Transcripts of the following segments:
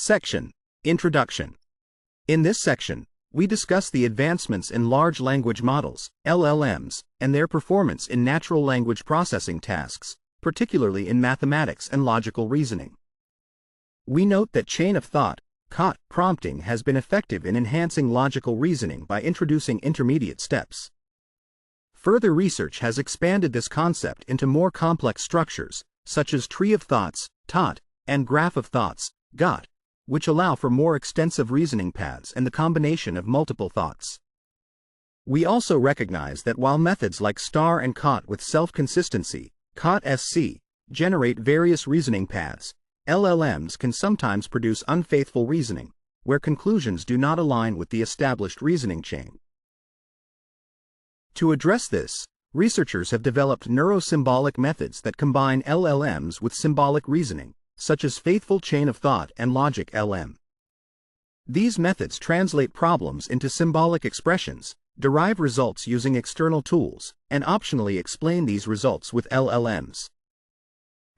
Section: Introduction. In this section, we discuss the advancements in large language models, LLMs, and their performance in natural language processing tasks, particularly in mathematics and logical reasoning. We note that chain of thought, COT, prompting has been effective in enhancing logical reasoning by introducing intermediate steps. Further research has expanded this concept into more complex structures, such as tree of thoughts, TOT, and graph of thoughts, GOT, which allow for more extensive reasoning paths and the combination of multiple thoughts. We also recognize that while methods like STAR and COT with self-consistency, COT-SC, generate various reasoning paths, LLMs can sometimes produce unfaithful reasoning, where conclusions do not align with the established reasoning chain. To address this, researchers have developed neurosymbolic methods that combine LLMs with symbolic reasoning, such as faithful chain of thought and logic LM. These methods translate problems into symbolic expressions, derive results using external tools, and optionally explain these results with LLMs.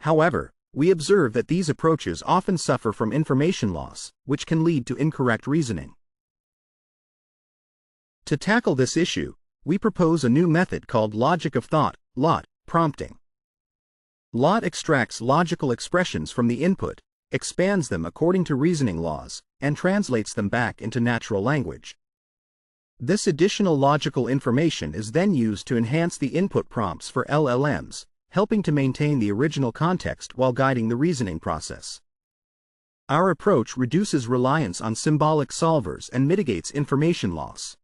However, we observe that these approaches often suffer from information loss, which can lead to incorrect reasoning. To tackle this issue, we propose a new method called logic of thought, LOT, prompting. LOT extracts logical expressions from the input, expands them according to reasoning laws, and translates them back into natural language. This additional logical information is then used to enhance the input prompts for LLMs, helping to maintain the original context while guiding the reasoning process. Our approach reduces reliance on symbolic solvers and mitigates information loss.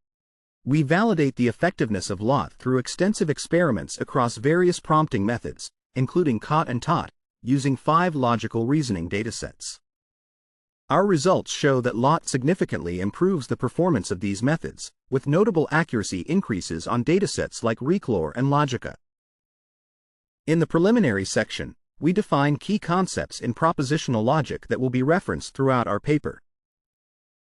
We validate the effectiveness of LOT through extensive experiments across various prompting methods, including COT and TOT, using 5 logical reasoning datasets. Our results show that LOT significantly improves the performance of these methods, with notable accuracy increases on datasets like Reclor and Logica. In the preliminary section, we define key concepts in propositional logic that will be referenced throughout our paper.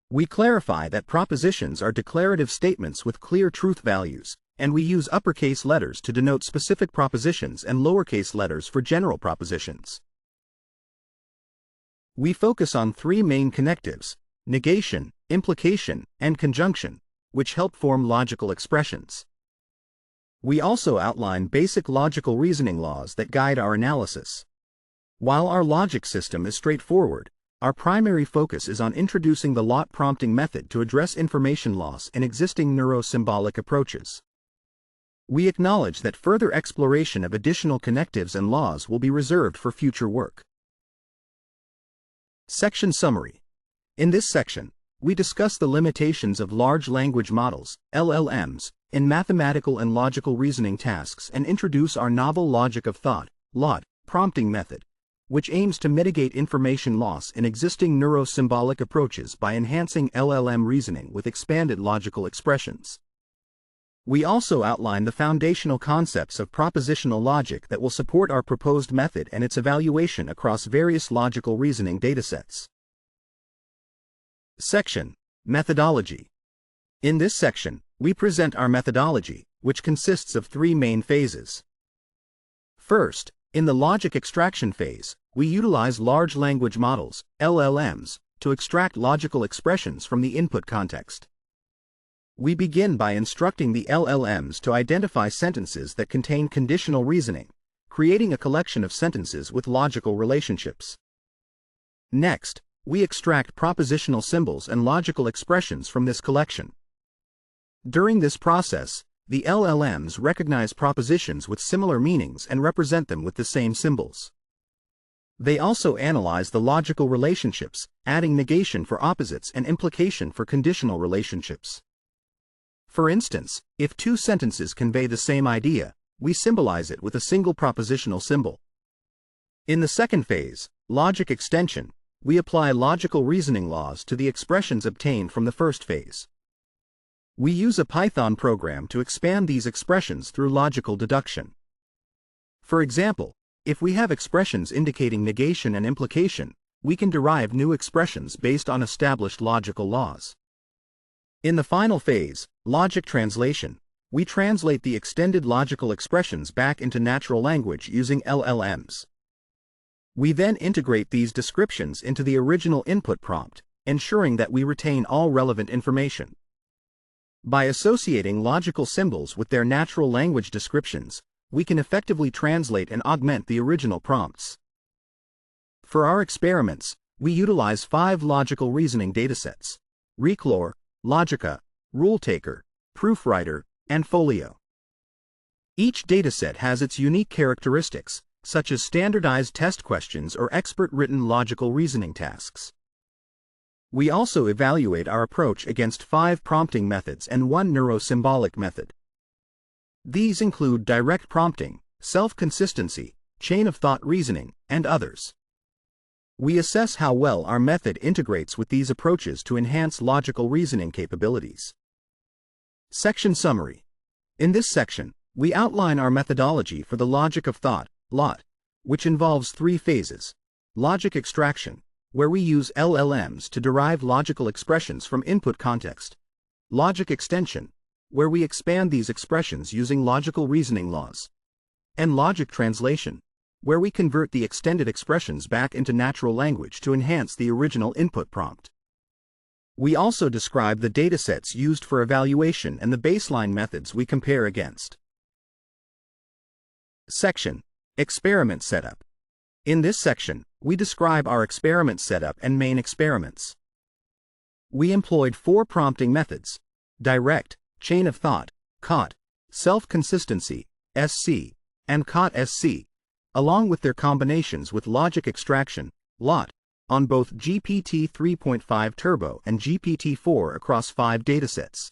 We clarify that propositions are declarative statements with clear truth values, and we use uppercase letters to denote specific propositions and lowercase letters for general propositions. We focus on 3 main connectives: negation, implication, and conjunction, which help form logical expressions. We also outline basic logical reasoning laws that guide our analysis. While our logic system is straightforward, our primary focus is on introducing the LOT prompting method to address information loss in existing neurosymbolic approaches. We acknowledge that further exploration of additional connectives and laws will be reserved for future work. Section Summary. In this section, we discuss the limitations of large language models, LLMs, in mathematical and logical reasoning tasks and introduce our novel logic of thought, LOT, prompting method, which aims to mitigate information loss in existing neurosymbolic approaches by enhancing LLM reasoning with expanded logical expressions. We also outline the foundational concepts of propositional logic that will support our proposed method and its evaluation across various logical reasoning datasets. Section: Methodology. In this section, we present our methodology, which consists of 3 main phases. First, in the logic extraction phase, we utilize large language models, LLMs, to extract logical expressions from the input context. We begin by instructing the LLMs to identify sentences that contain conditional reasoning, creating a collection of sentences with logical relationships. Next, we extract propositional symbols and logical expressions from this collection. During this process, the LLMs recognize propositions with similar meanings and represent them with the same symbols. They also analyze the logical relationships, adding negation for opposites and implication for conditional relationships. For instance, if 2 sentences convey the same idea, we symbolize it with a single propositional symbol. In the second phase, logic extension, we apply logical reasoning laws to the expressions obtained from the first phase. We use a Python program to expand these expressions through logical deduction. For example, if we have expressions indicating negation and implication, we can derive new expressions based on established logical laws. In the final phase, logic translation, we translate the extended logical expressions back into natural language using LLMs. We then integrate these descriptions into the original input prompt, ensuring that we retain all relevant information. By associating logical symbols with their natural language descriptions, we can effectively translate and augment the original prompts. For our experiments, we utilize 5 logical reasoning datasets: Reclor, Logica, RuleTaker, Proofwriter, and Folio. Each dataset has its unique characteristics, such as standardized test questions or expert-written logical reasoning tasks. We also evaluate our approach against 5 prompting methods and 1 neurosymbolic method. These include direct prompting, self-consistency, chain-of-thought reasoning, and others. We assess how well our method integrates with these approaches to enhance logical reasoning capabilities. Section Summary. In this section, we outline our methodology for the logic of thought, LOT, which involves 3 phases: logic extraction, where we use LLMs to derive logical expressions from input context; logic extension, where we expand these expressions using logical reasoning laws; and logic translation, where we convert the extended expressions back into natural language to enhance the original input prompt. We also describe the datasets used for evaluation and the baseline methods we compare against. Section: Experiment Setup. In this section, we describe our experiment setup and main experiments. We employed 4 prompting methods: direct, chain of thought, COT, self-consistency, SC, and COT-SC, along with their combinations with logic extraction, LOT, on both GPT 3.5 Turbo and GPT-4 across 5 datasets.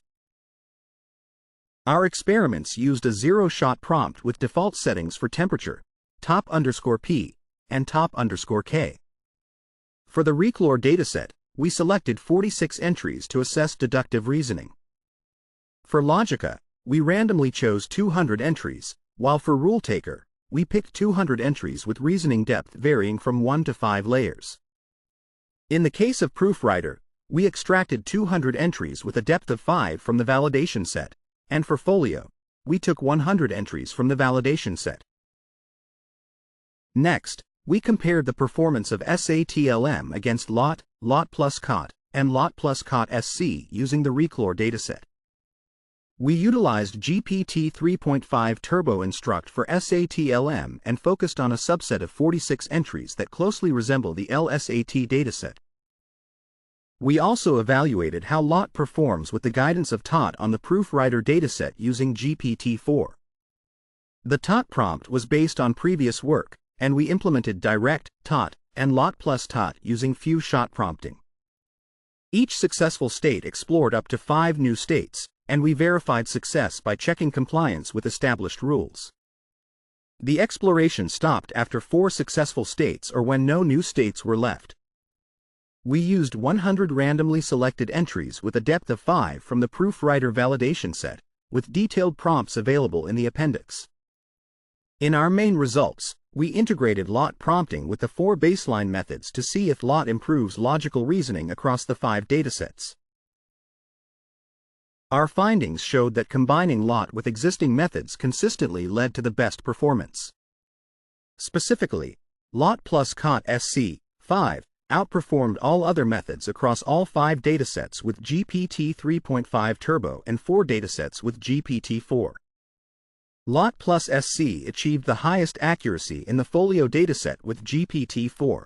Our experiments used a zero-shot prompt with default settings for temperature, top_P, and top_K. For the Reclor dataset, we selected 46 entries to assess deductive reasoning. For Logica, we randomly chose 200 entries, while for RuleTaker, we picked 200 entries with reasoning depth varying from 1 to 5 layers. In the case of Proofwriter, we extracted 200 entries with a depth of 5 from the validation set, and for Folio, we took 100 entries from the validation set. Next, we compared the performance of SATLM against LOT, LOT plus COT, and LOT plus COT-SC using the Reclor dataset. We utilized GPT 3.5 Turbo Instruct for SATLM and focused on a subset of 46 entries that closely resemble the LSAT dataset. We also evaluated how LOT performs with the guidance of TOT on the Proofwriter dataset using GPT-4. The TOT prompt was based on previous work, and we implemented direct, TOT, and LOT plus TOT using few-shot prompting. Each successful state explored up to 5 new states, and we verified success by checking compliance with established rules. The exploration stopped after 4 successful states or when no new states were left. We used 100 randomly selected entries with a depth of 5 from the Proofwriter validation set, with detailed prompts available in the appendix. In our main results, we integrated LOT prompting with the 4 baseline methods to see if LOT improves logical reasoning across the 5 datasets. Our findings showed that combining LOT with existing methods consistently led to the best performance. Specifically, LOT plus COT-SC 5 outperformed all other methods across all 5 datasets with GPT 3.5 Turbo and 4 datasets with GPT-4. LOT plus SC achieved the highest accuracy in the Folio dataset with GPT-4.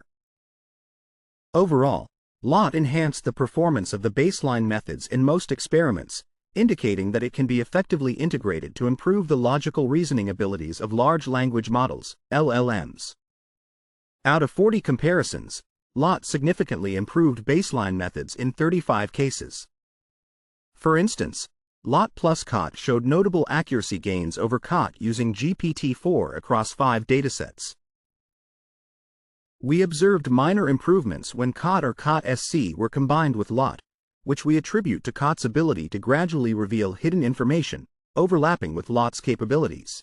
Overall, LOT enhanced the performance of the baseline methods in most experiments, indicating that it can be effectively integrated to improve the logical reasoning abilities of large language models, LLMs. Out of 40 comparisons, LOT significantly improved baseline methods in 35 cases. For instance, LOT plus COT showed notable accuracy gains over COT using GPT-4 across 5 datasets. We observed minor improvements when COT or COT-SC were combined with LOT, which we attribute to COT's ability to gradually reveal hidden information, overlapping with LOT's capabilities.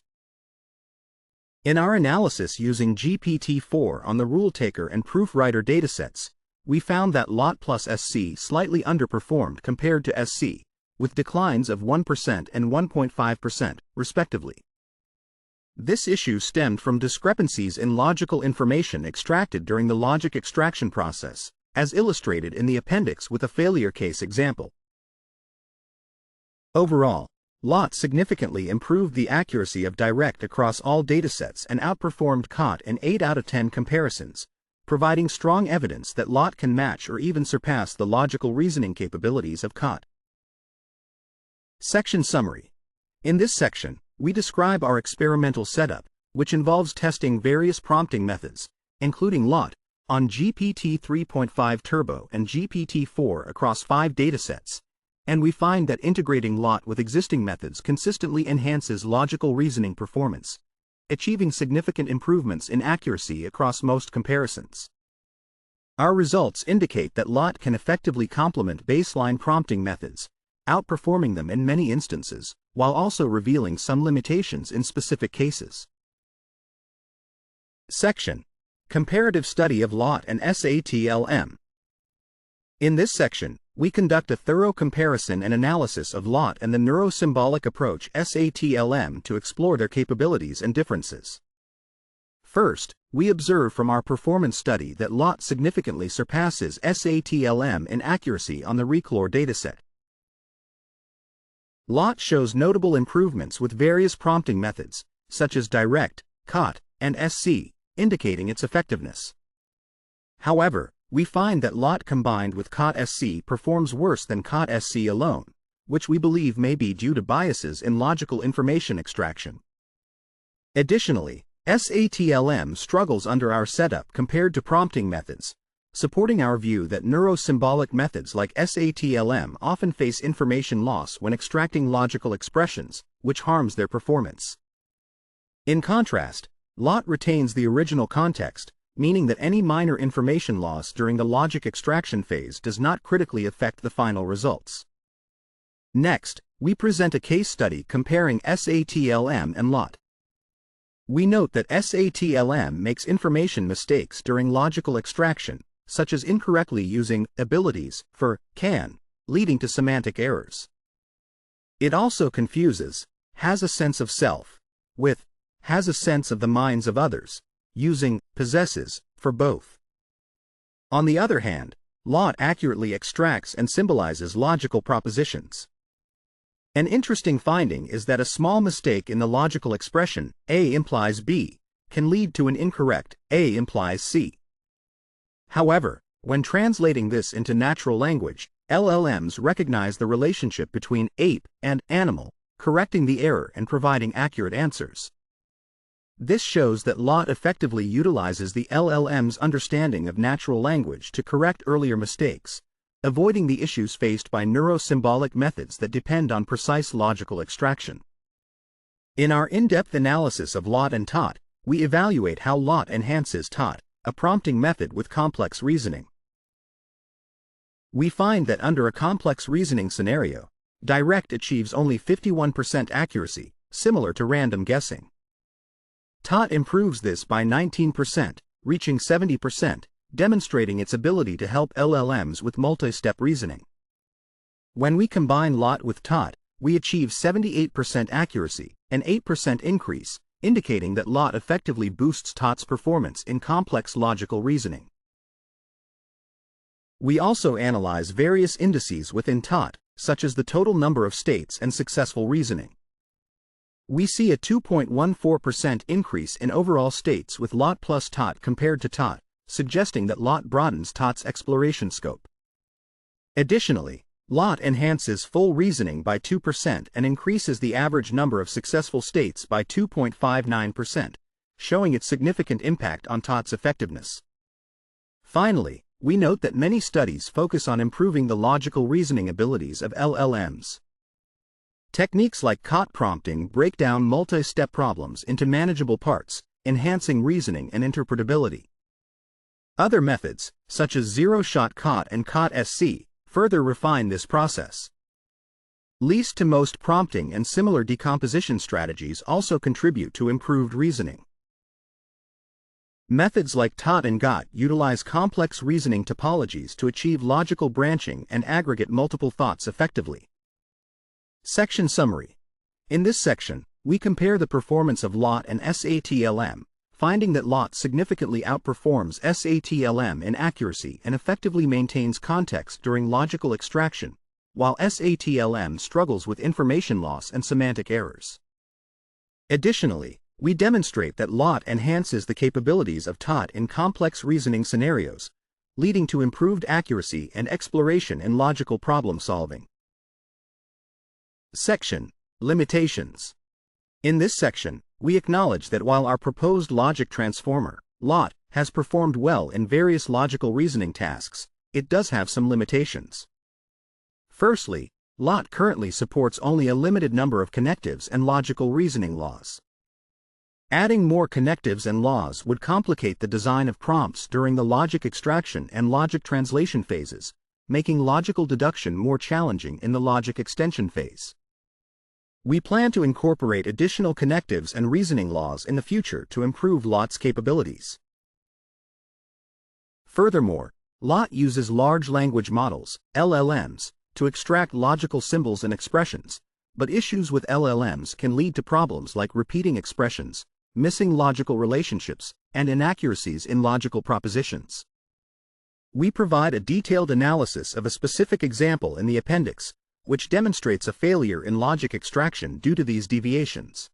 In our analysis using GPT-4 on the RuleTaker and Proofwriter datasets, we found that LOT plus SC slightly underperformed compared to SC, with declines of 1% and 1.5%, respectively. This issue stemmed from discrepancies in logical information extracted during the logic extraction process, as illustrated in the appendix with a failure case example. Overall, LOT significantly improved the accuracy of direct across all datasets and outperformed COT in 8 out of 10 comparisons, providing strong evidence that LOT can match or even surpass the logical reasoning capabilities of COT. Section Summary. In this section, we describe our experimental setup, which involves testing various prompting methods, including LOT, on GPT 3.5 Turbo and GPT-4 across 5 datasets, and we find that integrating LOT with existing methods consistently enhances logical reasoning performance, achieving significant improvements in accuracy across most comparisons. Our results indicate that LOT can effectively complement baseline prompting methods, outperforming them in many instances, while also revealing some limitations in specific cases. Section: Comparative Study of LOT and SAT-LM. In this section, we conduct a thorough comparison and analysis of LOT and the neurosymbolic approach SAT-LM to explore their capabilities and differences. First, we observe from our performance study that LOT significantly surpasses SAT-LM in accuracy on the Reclor dataset. LOT shows notable improvements with various prompting methods, such as direct, COT, and SC, indicating its effectiveness. However, we find that LOT combined with COT-SC performs worse than COT-SC alone, which we believe may be due to biases in logical information extraction. Additionally, SAT-LM struggles under our setup compared to prompting methods, supporting our view that neurosymbolic methods like SAT-LM often face information loss when extracting logical expressions, which harms their performance. In contrast, LOT retains the original context, meaning that any minor information loss during the logic extraction phase does not critically affect the final results. Next, we present a case study comparing SAT-LM and LOT. We note that SAT-LM makes information mistakes during logical extraction, such as incorrectly using abilities for can, leading to semantic errors. It also confuses has a sense of self with has a sense of the minds of others, using possesses for both. On the other hand, LOT accurately extracts and symbolizes logical propositions. An interesting finding is that a small mistake in the logical expression A implies B can lead to an incorrect A implies C. However, when translating this into natural language, LLMs recognize the relationship between ape and animal, correcting the error and providing accurate answers. This shows that LOT effectively utilizes the LLM's understanding of natural language to correct earlier mistakes, avoiding the issues faced by neurosymbolic methods that depend on precise logical extraction. In our in-depth analysis of LOT and TOT, we evaluate how LOT enhances TOT, a prompting method with complex reasoning. We find that under a complex reasoning scenario, direct achieves only 51% accuracy, similar to random guessing. TOT improves this by 19%, reaching 70%, demonstrating its ability to help LLMs with multi-step reasoning. When we combine LOT with TOT, we achieve 78% accuracy, an 8% increase, indicating that LOT effectively boosts TOT's performance in complex logical reasoning. We also analyze various indices within TOT, such as the total number of states and successful reasoning. We see a 2.14% increase in overall states with LOT plus TOT compared to TOT, suggesting that LOT broadens TOT's exploration scope. Additionally, LOT enhances full reasoning by 2% and increases the average number of successful states by 2.59%, showing its significant impact on TOT's effectiveness. Finally, we note that many studies focus on improving the logical reasoning abilities of LLMs. Techniques like COT prompting break down multi-step problems into manageable parts, enhancing reasoning and interpretability. Other methods, such as zero-shot COT and COT-SC, further refine this process. Least to most prompting and similar decomposition strategies also contribute to improved reasoning. Methods like TOT and GOT utilize complex reasoning topologies to achieve logical branching and aggregate multiple thoughts effectively. Section Summary. In this section, We compare the performance of LOT and SATLM, finding that LOT significantly outperforms SATLM in accuracy and effectively maintains context during logical extraction, while SATLM struggles with information loss and semantic errors. Additionally, we demonstrate that LOT enhances the capabilities of TOT in complex reasoning scenarios, leading to improved accuracy and exploration in logical problem solving. Section: Limitations. In this section, we acknowledge that while our proposed logic transformer, LOT, has performed well in various logical reasoning tasks, it does have some limitations. Firstly, LOT currently supports only a limited number of connectives and logical reasoning laws. Adding more connectives and laws would complicate the design of prompts during the logic extraction and logic translation phases, making logical deduction more challenging in the logic extension phase. We plan to incorporate additional connectives and reasoning laws in the future to improve LOT's capabilities. Furthermore, LOT uses large language models, LLMs, to extract logical symbols and expressions, but issues with LLMs can lead to problems like repeating expressions, missing logical relationships, and inaccuracies in logical propositions. We provide a detailed analysis of a specific example in the appendix, which demonstrates a failure in logic extraction due to these deviations.